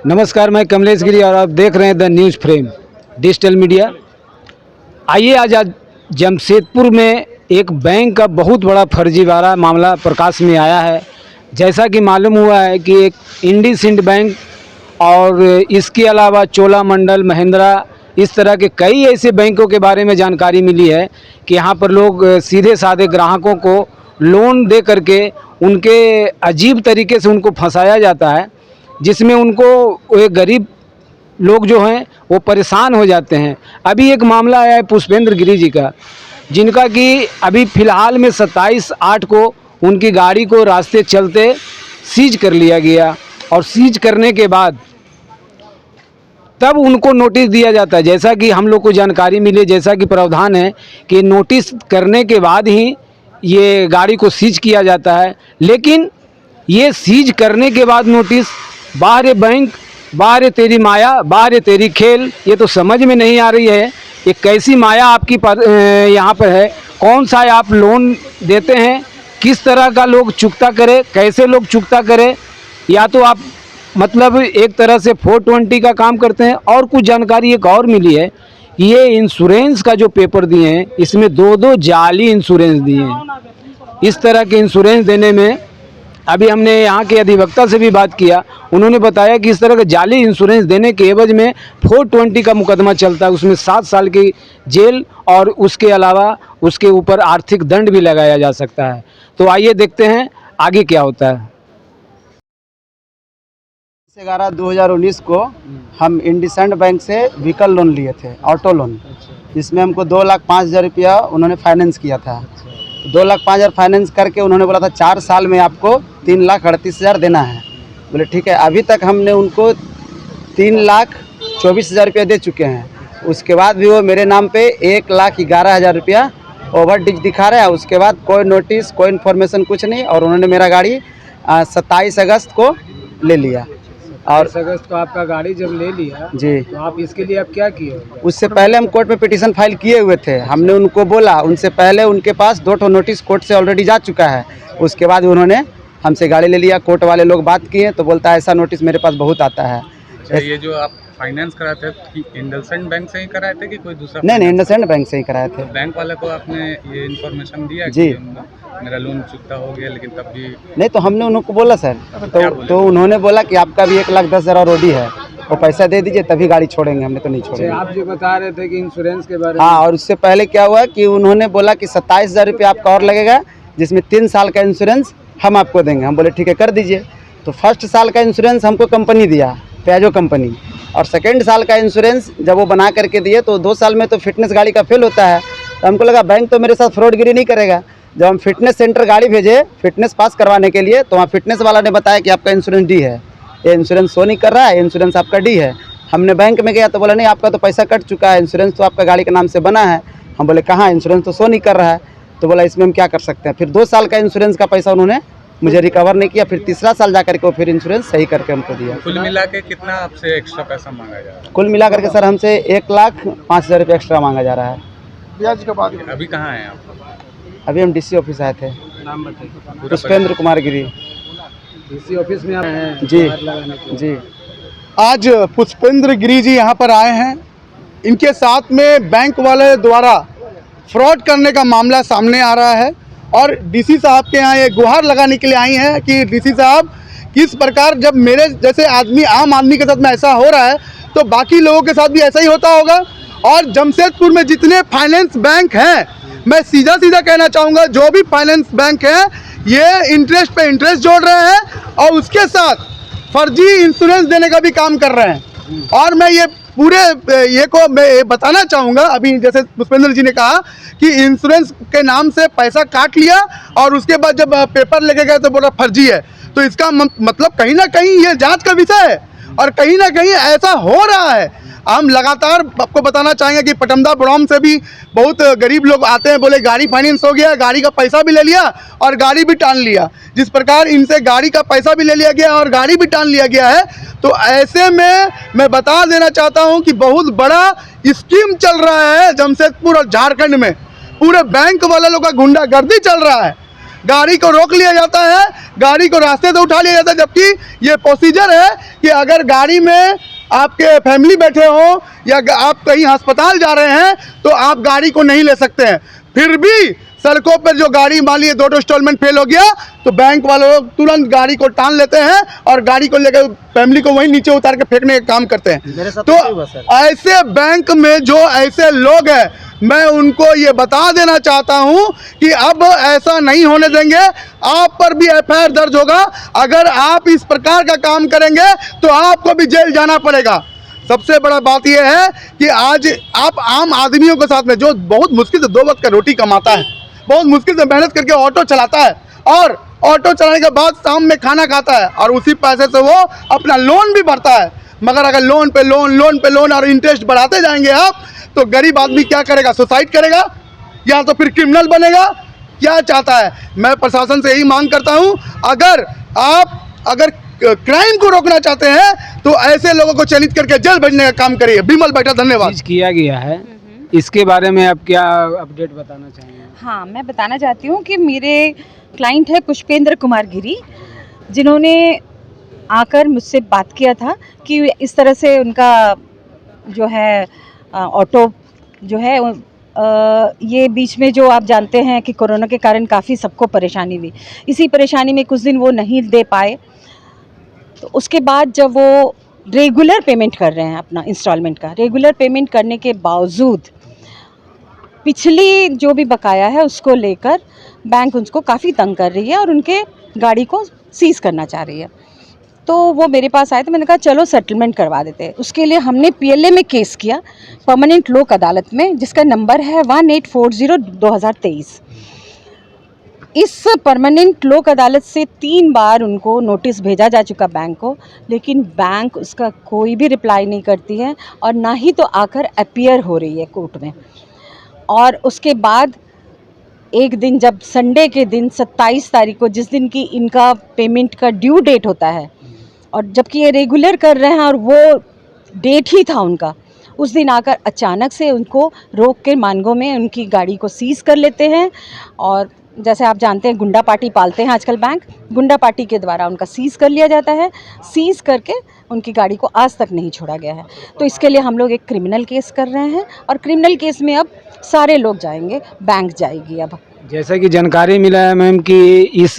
नमस्कार, मैं कमलेश गिरी और आप देख रहे हैं the news frame digital media. आइए आज जमशेदपुर में एक बैंक का बहुत बड़ा फर्जीवाड़ा मामला प्रकाश में आया है। जैसा कि मालूम हुआ है कि एक इंडसइंड बैंक और इसके अलावा चोलामंडल, महिंद्रा, इस तरह के कई ऐसे बैंकों के बारे में जानकारी मिली है कि यहाँ पर लोग सीधे साधे ग्राहकों को लोन दे करके उनके अजीब तरीके से उनको फंसाया जाता है, जिसमें उनको एक गरीब लोग जो हैं वो परेशान हो जाते हैं। अभी एक मामला आया है पुष्पेंद्र गिरी जी का, जिनका कि अभी फ़िलहाल में 27/8 को उनकी गाड़ी को रास्ते चलते सीज कर लिया गया और सीज करने के बाद तब उनको नोटिस दिया जाता है। जैसा कि हम लोग को जानकारी मिली, जैसा कि प्रावधान है कि नोटिस करने के बाद ही ये गाड़ी को सीज किया जाता है, लेकिन ये सीज करने के बाद नोटिस, बाहर बैंक, बाहर तेरी माया, बाहर तेरी खेल, ये तो समझ में नहीं आ रही है ये कैसी माया आपकी यहाँ पर है। कौन सा आप लोन देते हैं, किस तरह का लोग चुकता करे, कैसे लोग चुकता करे, या तो आप मतलब एक तरह से 420 का काम करते हैं। और कुछ जानकारी एक और मिली है, ये इंश्योरेंस का जो पेपर दिए हैं इसमें 2-2 जाली इंश्योरेंस दिए हैं। इस तरह के इंश्योरेंस देने में अभी हमने यहाँ के अधिवक्ता से भी बात किया, उन्होंने बताया कि इस तरह का जाली इंश्योरेंस देने के एवज में 420 का मुकदमा चलता है, उसमें 7 साल की जेल और उसके अलावा उसके ऊपर आर्थिक दंड भी लगाया जा सकता है। तो आइए देखते हैं आगे क्या होता है। 11/2019 को हम इंडसइंड बैंक से व्हीकल लोन लिए थे, ऑटो लोन, जिसमें हमको 2,05,000 रुपया उन्होंने फाइनेंस किया था। 2,05,000 फाइनेंस करके उन्होंने बोला था 4 साल में आपको 3,38,000 देना है। बोले ठीक है। अभी तक हमने उनको 3,24,000 रुपया दे चुके हैं। उसके बाद भी वो मेरे नाम पे 1,11,000 रुपया ओवर ड्यूज दिखा रहा है। उसके बाद कोई नोटिस, कोई इन्फॉर्मेशन, कुछ नहीं। और उन्होंने मेरा गाड़ी 27 अगस्त को ले लिया। और 27 अगस्त को आपका गाड़ी जब ले लिया जी, तो आप इसके लिए आप क्या किए? उससे पहले हम कोर्ट में पिटीशन फाइल किए हुए थे। हमने उनको बोला, उनसे पहले उनके पास 2 नोटिस कोर्ट से ऑलरेडी जा चुका है। उसके बाद उन्होंने हमसे गाड़ी ले लिया। कोर्ट वाले लोग बात किए तो बोलता है ऐसा नोटिस मेरे पास बहुत आता है। अच्छा, ये जो आप फाइनेंस कराए थे कि इंडसइंड बैंक से ही कराए थे कि कोई दूसरा? नहीं, इंडसइंड बैंक से ही कराए थे। बैंक वाले को आपने ये इन्फॉर्मेशन दिया जी, कि मेरा लोन चुकता हो गया, लेकिन तब भी नहीं, तो हमने उनको बोला सर, तो उन्होंने बोला कि आपका भी 1,10,000 और ओडी है, वो पैसा दे दीजिए तभी गाड़ी छोड़ेंगे। हमने तो नहीं छोड़ेंगे। आप जो बता रहे थे कि इंश्योरेंस के बारे में, हाँ, और उससे पहले क्या हुआ कि उन्होंने बोला कि 27,000 रुपया आपका और लगेगा, जिसमें 3 साल का इंश्योरेंस हम आपको देंगे। हम बोले ठीक है, कर दीजिए। तो फर्स्ट साल का इंश्योरेंस हमको कंपनी दिया, प्याजो कंपनी, और सेकेंड साल का इंश्योरेंस जब वो बना करके दिए तो 2 साल में तो फिटनेस गाड़ी का फेल होता है। तो हमको लगा बैंक तो मेरे साथ फ्रॉडगिरी नहीं करेगा। जब हम फिटनेस सेंटर गाड़ी भेजे फिटनेस पास करवाने के लिए, तो वहाँ फिटनेस वाला ने बताया कि आपका इंश्योरेंस डी है, ये इंश्योरेंस शो नहीं कर रहा है, इंश्योरेंस आपका डी है। हमने बैंक में गया तो बोला नहीं, आपका तो पैसा कट चुका है, इंश्योरेंस तो आपका गाड़ी के नाम से बना है। हम बोले कहाँ, इंश्योरेंस तो शो नहीं कर रहा है। तो बोला इसमें हम क्या कर सकते हैं। फिर 2 साल का इंश्योरेंस का पैसा उन्होंने मुझे रिकवर नहीं किया। फिर तीसरा साल जा करके वो फिर इंश्योरेंस सही करके हमको दिया। कुल मिला के कितना आपसे एक्स्ट्रा पैसा मांगा जा रहा है? कुल मिला करके सर हमसे 1,05,000 रुपये एक्स्ट्रा मांगा जा रहा है। ब्याज के बाद अभी कहाँ हैं आप? अभी हम डीसी ऑफिस आए थे। नाम बताइए। पुष्पेंद्र कुमार गिरी। डीसी ऑफिस में आप हैं? जी जी। आज पुष्पेंद्र गिरी जी यहाँ पर आए हैं। इनके साथ में बैंक वाले द्वारा फ्रॉड करने का मामला सामने आ रहा है और डीसी साहब के यहाँ ये गुहार लगाने के लिए आई हैं कि डीसी साहब, किस प्रकार जब मेरे जैसे आदमी, आम आदमी के साथ में ऐसा हो रहा है तो बाकी लोगों के साथ भी ऐसा ही होता होगा। और जमशेदपुर में जितने फाइनेंस बैंक हैं, मैं सीधा कहना चाहूँगा, जो भी फाइनेंस बैंक हैं ये इंटरेस्ट पे इंटरेस्ट जोड़ रहे हैं और उसके साथ फर्जी इंश्योरेंस देने का भी काम कर रहे हैं। और मैं ये पूरे ये को मैं बताना चाहूँगा, अभी जैसे पुष्पेंद्र जी ने कहा कि इंश्योरेंस के नाम से पैसा काट लिया और उसके बाद जब पेपर लेके गए तो बोला फर्जी है। तो इसका मतलब कहीं ना कहीं ये जांच का विषय है और कहीं ना कहीं ऐसा हो रहा है। हम लगातार आपको बताना चाहेंगे कि पटमदा ब्रॉम से भी बहुत गरीब लोग आते हैं, बोले गाड़ी फाइनेंस हो गया, गाड़ी का पैसा भी ले लिया और गाड़ी भी टाल लिया। जिस प्रकार इनसे गाड़ी का पैसा भी ले लिया गया और गाड़ी भी टाल लिया गया है, तो ऐसे में मैं बता देना चाहता हूं कि बहुत बड़ा स्कीम चल रहा है जमशेदपुर और झारखंड में। पूरे बैंक वाले लोग का गुंडागर्दी चल रहा है। गाड़ी को रोक लिया जाता है, गाड़ी को रास्ते से उठा लिया जाता है, जबकि ये प्रोसीजर है कि अगर गाड़ी में आपके फैमिली बैठे हो या आप कहीं अस्पताल जा रहे हैं तो आप गाड़ी को नहीं ले सकते हैं। फिर भी सड़कों पर जो गाड़ी मान लीजिए 2 इंस्टॉलमेंट फेल हो गया तो बैंक वाले लोग तुरंत गाड़ी को टान लेते हैं और गाड़ी को लेकर फैमिली को वहीं नीचे उतार के फेंकने का काम करते हैं। तो ऐसे बैंक में जो ऐसे लोग हैं, मैं उनको ये बता देना चाहता हूं कि अब ऐसा नहीं होने देंगे। आप पर भी एफआईआर दर्ज होगा। अगर आप इस प्रकार का काम करेंगे तो आपको भी जेल जाना पड़ेगा। सबसे बड़ा बात यह है कि आज आप आम आदमियों के साथ में जो बहुत मुश्किल से 2 वक्त का रोटी कमाता है, बहुत मुश्किल से मेहनत करके ऑटो चलाता है और ऑटो चलाने के बाद शाम में खाना खाता है और उसी पैसे से वो अपना लोन भी भरता है। मगर अगर लोन पे लोन और इंटरेस्ट बढ़ाते जाएंगे आप तो गरीब आदमी क्या करेगा? सुसाइड करेगा या तो फिर क्रिमिनल बनेगा? क्या चाहता है? मैं प्रशासन से यही मांग करता हूं, अगर क्राइम को रोकना चाहते हैं तो ऐसे लोगों को चयनित करके जेल भेजने का काम करिए। बिमल बैठा, धन्यवाद। चीज किया गया है, इसके बारे में आप क्या अपडेट बताना चाहेंगे? हाँ, मैं बताना चाहती हूँ कि मेरे क्लाइंट है पुष्पेंद्र कुमार गिरी, जिन्होंने आकर मुझसे बात किया था कि इस तरह से उनका जो है ऑटो जो है ये बीच में जो आप जानते हैं कि कोरोना के कारण काफ़ी सबको परेशानी हुई। इसी परेशानी में कुछ दिन वो नहीं दे पाए, तो उसके बाद जब वो रेगुलर पेमेंट कर रहे हैं अपना इंस्टॉलमेंट का, रेगुलर पेमेंट करने के बावजूद पिछली जो भी बकाया है उसको लेकर बैंक उनको काफ़ी तंग कर रही है और उनके गाड़ी को सीज़ करना चाह रही है। तो वो मेरे पास आए तो मैंने कहा चलो सेटलमेंट करवा देते हैं। उसके लिए हमने पीएलए में केस किया, परमानेंट लोक अदालत में, जिसका नंबर है 1840/2023। इस परमानेंट लोक अदालत से 3 बार उनको नोटिस भेजा जा चुका बैंक को, लेकिन बैंक उसका कोई भी रिप्लाई नहीं करती है और ना ही तो आकर अपीयर हो रही है कोर्ट में। और उसके बाद एक दिन, जब संडे के दिन 27 तारीख को, जिस दिन की इनका पेमेंट का ड्यू डेट होता है और जबकि ये रेगुलर कर रहे हैं और वो डेट ही था उनका, उस दिन आकर अचानक से उनको रोक के मानगो में उनकी गाड़ी को सीज़ कर लेते हैं। और जैसे आप जानते हैं गुंडा पार्टी पालते हैं आजकल बैंक, गुंडा पार्टी के द्वारा उनका सीज़ कर लिया जाता है। सीज़ करके उनकी गाड़ी को आज तक नहीं छोड़ा गया है। तो इसके लिए हम लोग एक क्रिमिनल केस कर रहे हैं और क्रिमिनल केस में अब सारे लोग जाएंगे, बैंक जाएगी। अब जैसा कि जानकारी मिला है मैम कि इस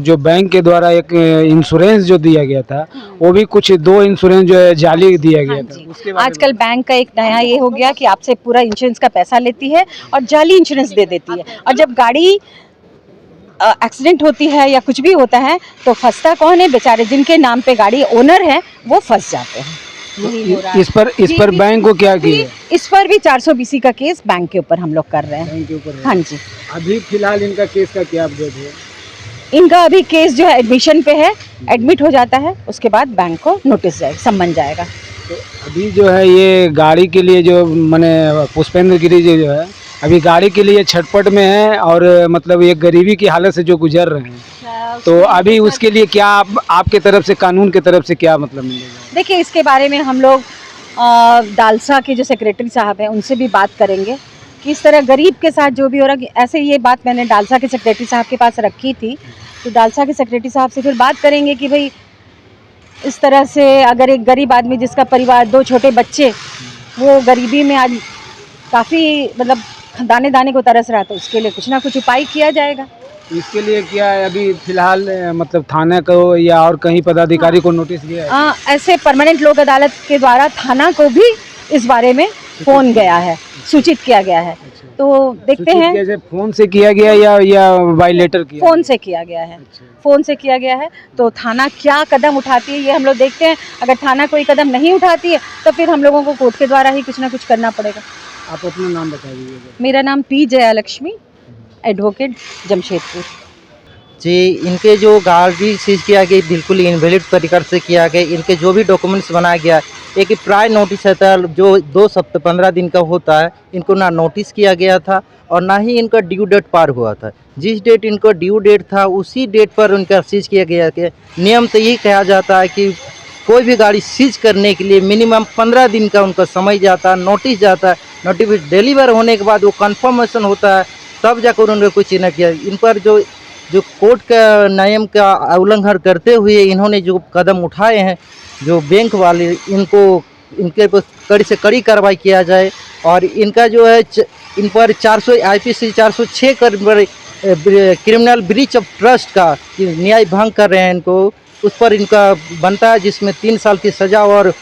जो बैंक के द्वारा एक इंश्योरेंस जो दिया गया था, वो भी कुछ 2 इंश्योरेंस जो है जाली दिया गया था। उसके बारे में आजकल बैंक का एक नया ये हो गया कि आपसे पूरा इंश्योरेंस का पैसा लेती है और जाली इंश्योरेंस दे देती है। और जब गाड़ी एक्सीडेंट होती है या कुछ भी होता है तो फंसता कौन है? बेचारे जिनके नाम पे गाड़ी ओनर है वो फंस जाते हैं। यही हो रहा है। इस पर बैंक को क्या किया? इस पर भी 420 का केस बैंक के ऊपर हम लोग कर रहे हैं। बैंक के ऊपर? हाँ जी। अभी फिलहाल इनका केस का क्या अपडेट है? इनका अभी केस जो है एडमिशन पे है, एडमिट हो जाता है, उसके बाद बैंक को नोटिस जाएगा, सम्मन जाएगा। तो अभी जो है ये गाड़ी के लिए जो मैंने पुष्पेंद्र गिरी जी जो है अभी गाड़ी के लिए छटपट में है और मतलब ये गरीबी की हालत से जो गुजर रहे हैं, तो अभी उसके लिए क्या आपके तरफ से, कानून के तरफ से क्या मतलब मिलेगा? देखिए, इसके बारे में हम लोग डालसा के जो सेक्रेटरी साहब हैं उनसे भी बात करेंगे कि इस तरह गरीब के साथ जो भी हो रहा है। ऐसे ये बात मैंने डालसा के सेक्रेटरी साहब के पास रखी थी, तो डालसा के सेक्रेटरी साहब से फिर बात करेंगे कि भाई इस तरह से अगर एक गरीब आदमी जिसका परिवार 2 छोटे बच्चे, वो गरीबी में आज काफ़ी मतलब दाने दाने को तरस रहा है, तो उसके लिए कुछ ना कुछ उपाय किया जाएगा। इसके लिए क्या है अभी फिलहाल मतलब थाने को या और कहीं पदाधिकारी को नोटिस दिया है? ऐसे परमानेंट लोक अदालत के द्वारा थाना को भी इस बारे में फोन गया है, सूचित किया गया है। तो देखते हैं, जैसे फोन से किया गया या बाय लेटर किया? फोन से किया गया है। फोन से किया गया है, तो थाना क्या कदम उठाती है ये हम लोग देखते हैं। अगर थाना कोई कदम नहीं उठाती है तो फिर हम लोगों को कोर्ट के द्वारा ही कुछ ना कुछ करना पड़ेगा। आप अपना नाम बता दीजिए। मेरा नाम पी जयालक्ष्मी, एडवोकेट, जमशेदपुर। जी, इनके जो गाड़ी सीज किया गया बिल्कुल इनवैलिड तरीके से किया गया। इनके जो भी डॉक्यूमेंट्स बनाया गया, एक प्रायर नोटिस रहता है जो 2 हफ्ते 15 दिन का होता है, इनको ना नोटिस किया गया था और ना ही इनका ड्यू डेट पार हुआ था। जिस डेट इनका ड्यू डेट था उसी डेट पर उनका सीज किया गया। नियम तो यही कहा जाता है कि कोई भी गाड़ी सीज करने के लिए मिनिमम 15 दिन का उनका समय जाता है, नोटिस जाता है। नोटिस डिलीवर होने के बाद वो कन्फर्मेशन होता है, तब जाकर उन्होंने कुछ न किया। इन पर जो जो कोर्ट का नियम का उल्लंघन करते हुए इन्होंने जो कदम उठाए हैं, जो बैंक वाले, इनके पर कड़ी से कड़ी कार्रवाई किया जाए। और इनका जो है इन पर 400 IPC 406 criminal breach of trust का न्याय भंग कर रहे हैं इनको, उस पर इनका बनता है, जिसमें 3 साल की सज़ा और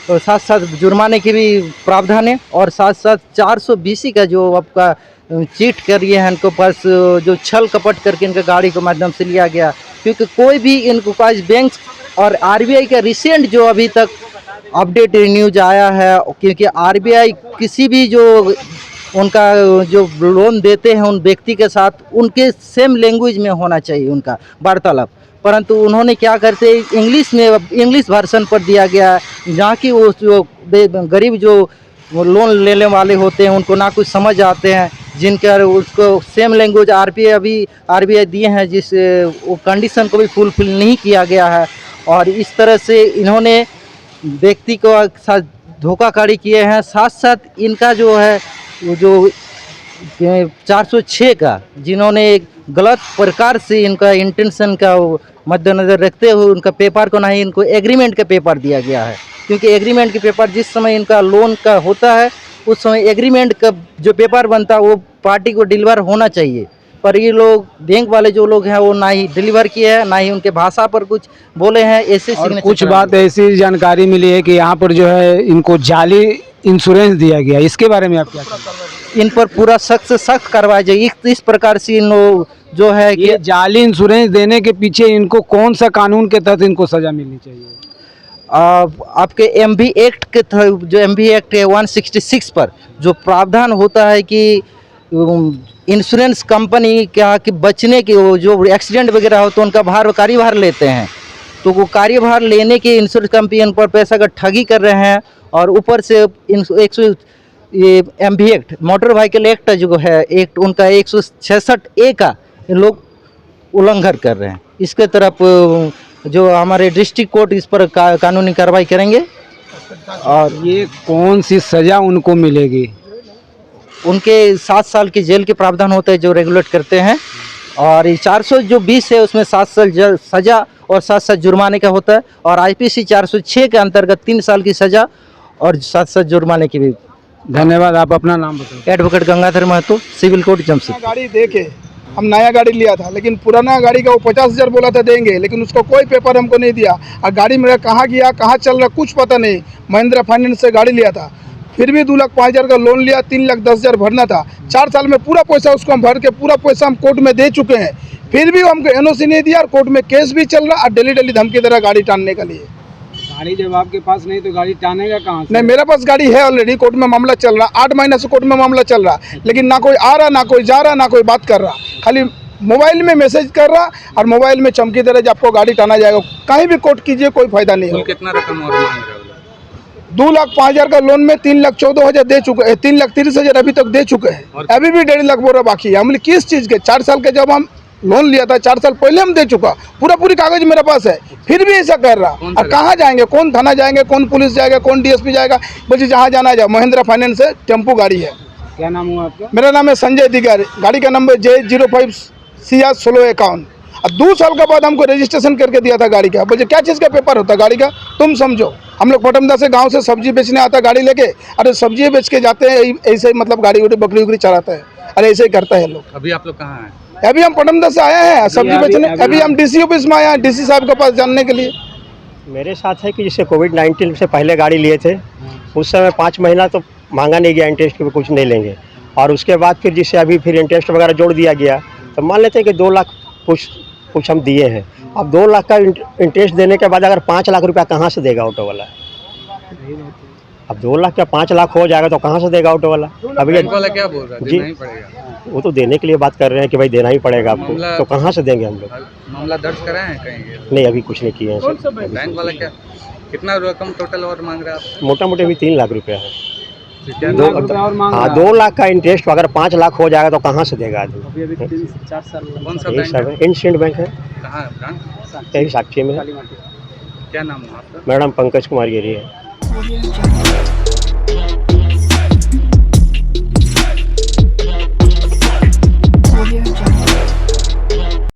साथ साथ जुर्माने की भी प्रावधान है। और साथ साथ 420 का जो आपका चीट करिए हैं इनको पास, जो छल कपट करके इनका गाड़ी के माध्यम से लिया गया, क्योंकि कोई भी इनको पास बैंक और RBI का रिसेंट जो अभी तक अपडेट न्यूज आया है, क्योंकि RBI किसी भी जो उनका जो लोन देते हैं उन व्यक्ति के साथ उनके सेम लैंग्वेज में होना चाहिए उनका वार्तालाप, परंतु उन्होंने क्या करते इंग्लिश वर्जन पर दिया गया, जहाँ की वो जो गरीब जो लोन लेने वाले होते हैं उनको ना कुछ समझ आते हैं, जिनका उसको सेम लैंग्वेज RBI दिए हैं, जिस वो कंडीशन को भी फुलफिल नहीं किया गया है। और इस तरह से इन्होंने व्यक्ति को साथ धोखाधड़ी किए हैं। साथ साथ इनका जो है वो जो 406 का, जिन्होंने एक गलत प्रकार से इनका इंटेंशन का मद्देनज़र रखते हुए उनका पेपर को नहीं, इनको एग्रीमेंट का पेपर दिया गया है, क्योंकि एग्रीमेंट के पेपर जिस समय इनका लोन का होता है उस समय एग्रीमेंट का जो पेपर बनता है वो पार्टी को डिलीवर होना चाहिए, पर ये लोग बैंक वाले जो लोग हैं वो ना ही डिलीवर किए हैं, ना ही उनके भाषा पर कुछ बोले हैं। ऐसे और कुछ बात ऐसी जानकारी मिली है कि यहाँ पर जो है इनको जाली इंश्योरेंस दिया गया, इसके बारे में आप क्या कहेंगे? इन पर पूरा सख्त से सख्त करवाया जाए। इस प्रकार से इन लोग जो है कि ये जाली इंश्योरेंस देने के पीछे इनको कौन सा कानून के तहत इनको सजा मिलनी चाहिए? आपके MB एक्ट के जो MB एक्ट है 166 पर जो प्रावधान होता है कि इंश्योरेंस कंपनी क्या कि बचने के वो जो एक्सीडेंट वगैरह हो तो उनका कार्यभार लेते हैं, तो वो कार्यभार लेने के इंश्योरेंस कंपनी पर पैसा का ठगी कर रहे हैं। और ऊपर से ये MB act motor vehicle act जो है एक्ट उनका 166A का ये लोग उल्लंघन कर रहे हैं। इसके तरफ जो हमारे डिस्ट्रिक्ट कोर्ट इस पर कानूनी कार्रवाई करेंगे। और ये कौन सी सज़ा उनको मिलेगी? उनके 7 साल की जेल के प्रावधान होते हैं जो रेगुलेट करते हैं, और 420 है उसमें 7 साल सज़ा और 7 साल जुर्माने का होता है, और IPC 406 के अंतर्गत 3 साल की सज़ा और 7 साल जुर्माने की भी। धन्यवाद। आप अपना नाम बताइए। Advocate Gangadhar Mahato, civil court Jamshedpur. गाड़ी देके हम नया गाड़ी लिया था, लेकिन पुराना गाड़ी का वो 50,000 बोला था देंगे, लेकिन उसको कोई पेपर हमको नहीं दिया। और गाड़ी मेरा कहाँ गया, कहाँ चल रहा, कुछ पता नहीं। महिंद्रा फाइनेंस से गाड़ी लिया था, फिर भी 2,05,000 का लोन लिया, 3,10,000 भरना था। 4 साल में पूरा पैसा उसको हम भर के पूरा पैसा हम कोर्ट में दे चुके हैं, फिर भी हमको NOC नहीं दिया, और कोर्ट में केस भी चल रहा, और डेली धमकी दे रहा गाड़ी टानने के लिए। गाड़ी जब आपके पास नहीं तो गाड़ी टानेगा कहाँ से? नहीं, मेरे पास गाड़ी है ऑलरेडी, कोर्ट में मामला चल रहा, 8 महीने से कोर्ट में मामला चल रहा, लेकिन ना कोई आ रहा, ना कोई जा रहा, ना कोई बात कर रहा, खाली मोबाइल में मैसेज कर रहा और मोबाइल में चमकी दे रहा कि आपको गाड़ी टाना जाएगा। कहीं भी कोर्ट कीजिए, कोई फायदा नहीं है। कितना रकम और मांग रहे हो? 2,05,000 का लोन में 3,14,000 दे चुके हैं, 3,30,000 अभी तक दे चुके हैं, अभी भी 1.5 लाख बोरा बाकी है। हमने किस चीज़ के 4 साल के जब हम लोन लिया था, 4 साल पहले हम दे चुका, पूरी कागज मेरे पास है, फिर भी ऐसा कर रहा। और कहाँ जाएंगे, कौन थाना जाएंगे, कौन पुलिस जाएगा, कौन DSP जाएगा? बोलिए जहाँ जाना जाए। महिंद्रा फाइनेंस से टेम्पो गाड़ी है। क्या नाम हुआ आपका? मेरा नाम है संजय दिगारी, गाड़ी का नंबर J05CR1651। और 2 साल के बाद हमको रजिस्ट्रेशन करके दिया था गाड़ी का। बोलिए क्या चीज़ का पेपर होता गाड़ी का, तुम समझो। हम लोग पटमदा से गांव से सब्जी बेचने आता गाड़ी लेके, अरे सब्जी बेच के जाते हैं, ऐसे ही मतलब गाड़ी उड़ी बकरी उकरी चलाते हैं, अरे ऐसे ही करता है लोग। अभी आप लोग कहाँ हैं? अभी हम पटमदा से आए हैं सब्जी बेचने, अभी हम DC ऑफिस में आए हैं, DC साहब के पास जानने के लिए। मेरे साथ है कि जैसे कोविड-19 से पहले गाड़ी लिए थे, उस समय 5 महीना तो मांगा नहीं गया इंटरेस्ट के, कुछ नहीं लेंगे, और उसके बाद फिर जिससे अभी फिर इंटरेस्ट वगैरह जोड़ दिया गया, तो मान लेते हैं कि 2 लाख कुछ हम दिए हैं। अब 2 लाख का इंटरेस्ट देने के बाद अगर 5 लाख रुपया कहाँ से देगा ऑटो वाला? अब 2 लाख का 5 लाख हो जाएगा तो कहाँ से देगा ऑटो वाला? अभी बैंक वाला क्या बोल रहा है? जी, देना ही पड़ेगा। वो तो देने के लिए बात कर रहे हैं कि भाई देना ही पड़ेगा आपको, तो कहाँ से देंगे हम लोग? मामला दर्ज कराए हैं कहीं? नहीं, अभी कुछ नहीं किए हैं सर। बैंक वाला क्या कितना रकम टोटल और मांग रहा है आप? मोटा मोटी अभी 3 लाख रुपया है। 3 लाख रुपया और मांग रहा है। 2 लाख का इंटरेस्ट अगर 5 लाख हो जाएगा तो कहाँ से देगा आदमी? अभी 3-4 साल कौन सा बैंक है? इंडियन बैंक है, कहाँ है ब्रांच? यही साक्षी में है। क्या नाम है आपका? मैडम पंकज कुमार गिरी है।